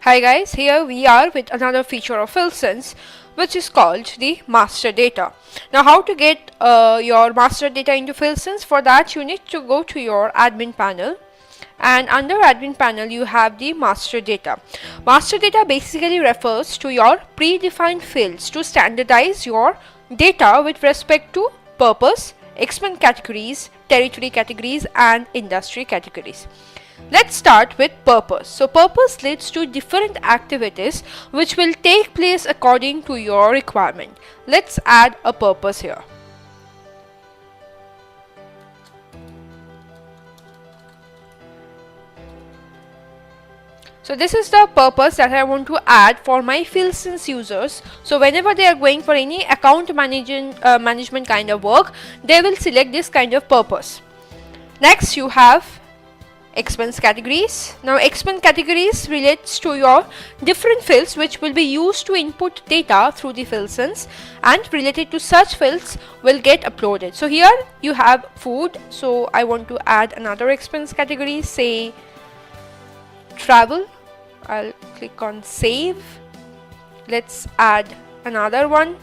Hi guys, here we are with another feature of FillSense, which is called the master data. Now how to get your master data into FillSense? For that you need to go to your admin panel, and under admin panel you have the master data. Master data basically refers to your predefined fields to standardize your data with respect to purpose, expense categories, territory categories and industry categories. Let's start with purpose. So purpose leads to different activities which will take place according to your requirement. Let's add a purpose here. So this is the purpose that I want to add for my FillSense users. So whenever they are going for any account management kind of work, they will select this kind of purpose. Next you have expense categories. Now expense categories relates to your different fields which will be used to input data through the FillSense, and related to such fields will get uploaded. So here you have food, so I want to add another expense category, say travel. I'll click on save. Let's add another one.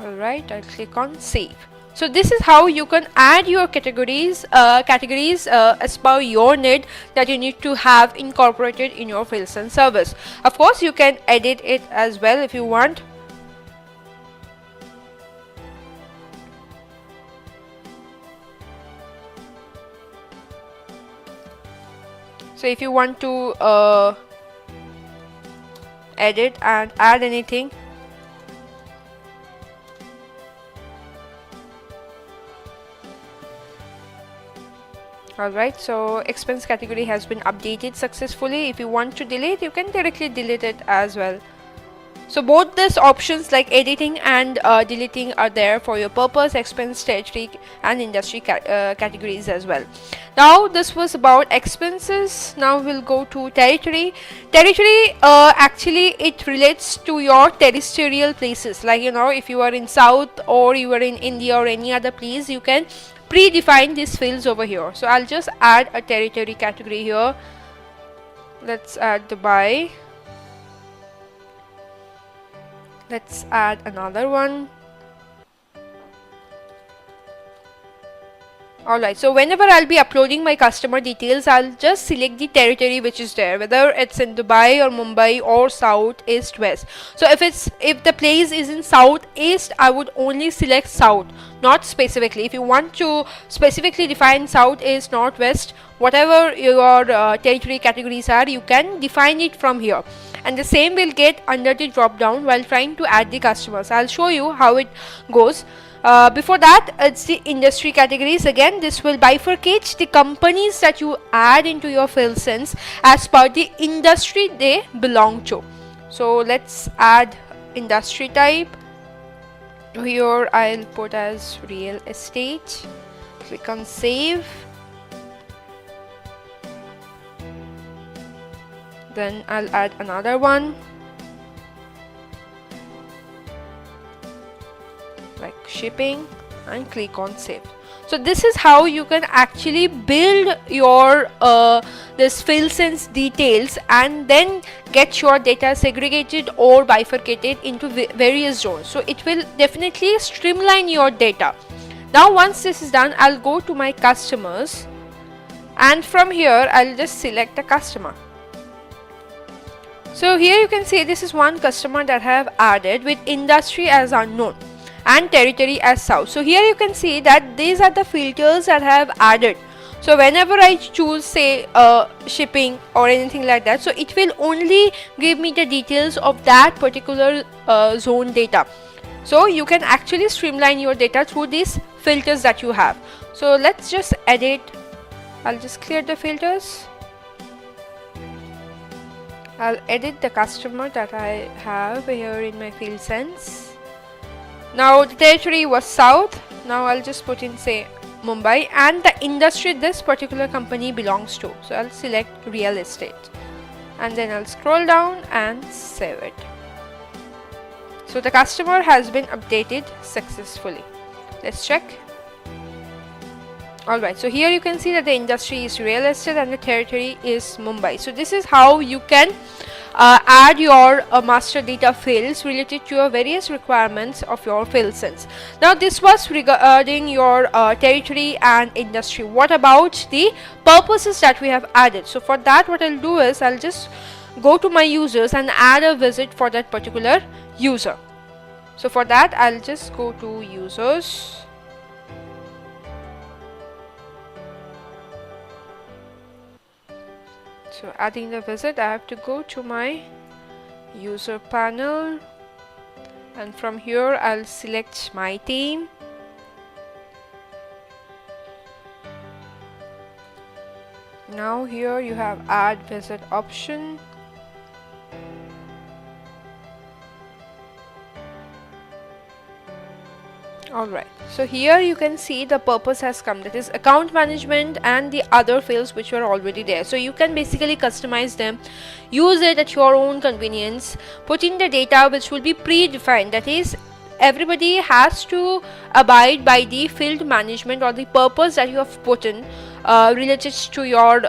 Alright, I'll click on save. So this is how you can add your categories as per your need that you need to have incorporated in your FillSense service. Of course you can edit it as well if you want. So if you want to edit and add anything, alright, so expense category has been updated successfully. If you want to delete, you can directly delete it as well. So both these options like editing and deleting are there for your purpose, expense, territory and industry categories as well. Now this was about expenses. Now we'll go to territory. Territory actually it relates to your terrestrial places, like if you are in South or you are in India or any other place, you can predefine these fields over here. So I'll just add a territory category here. Let's add Dubai. Let's add another one. Alright, so whenever I'll be uploading my customer details, I'll just select the territory which is there, whether it's in Dubai or Mumbai or South, East, West. So if the place is in South East, I would only select South, not specifically. If you want to specifically define South, East, North, West, whatever your territory categories are, you can define it from here. And the same will get under the drop down while trying to add the customers. I'll show you how it goes. Before that, it's the industry categories. Again, this will bifurcate the companies that you add into your FillSense as per the industry they belong to. So let's add industry type. Here I'll put as real estate. Click on save. Then I'll add another one like shipping and click on save. So this is how you can actually build your this FillSense details and then get your data segregated or bifurcated into various zones. So it will definitely streamline your data. Now once this is done, I'll go to my customers, and from here I'll just select a customer. So here you can see this is one customer that I have added with industry as unknown and territory as South. So here you can see that these are the filters that I have added. So whenever I choose say shipping or anything like that, so it will only give me the details of that particular zone data. So you can actually streamline your data through these filters that you have. So let's just edit. I'll just clear the filters. I'll edit the customer that I have here in my FillSense. Now the territory was South. Now I'll just put in say Mumbai, and the industry this particular company belongs to. So I'll select real estate, and then I'll scroll down and save it. So the customer has been updated successfully. Let's check. Alright, so here you can see that the industry is real estate and the territory is Mumbai. So this is how you can add your master data fields related to your various requirements of your field sense. Now this was regarding your territory and industry. What about the purposes that we have added? So for that, what I'll do is I'll just go to my users and add a visit for that particular user. So for that, I'll just go to users. So adding the visit, I have to go to my user panel, and from here I'll select my team. Now here you have add visit option. Alright, so here you can see the purpose has come, that is account management and the other fields which were already there. So you can basically customize them, use it at your own convenience, put in the data which will be predefined, that is everybody has to abide by the field management or the purpose that you have put in related to your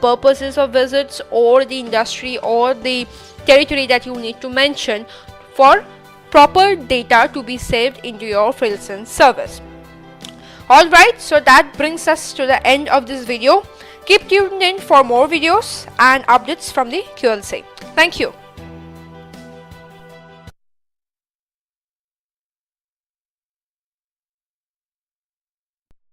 purposes of visits or the industry or the territory that you need to mention for proper data to be saved into your FieldSense service. Alright, so that brings us to the end of this video. Keep tuned in for more videos and updates from the QLC. Thank you.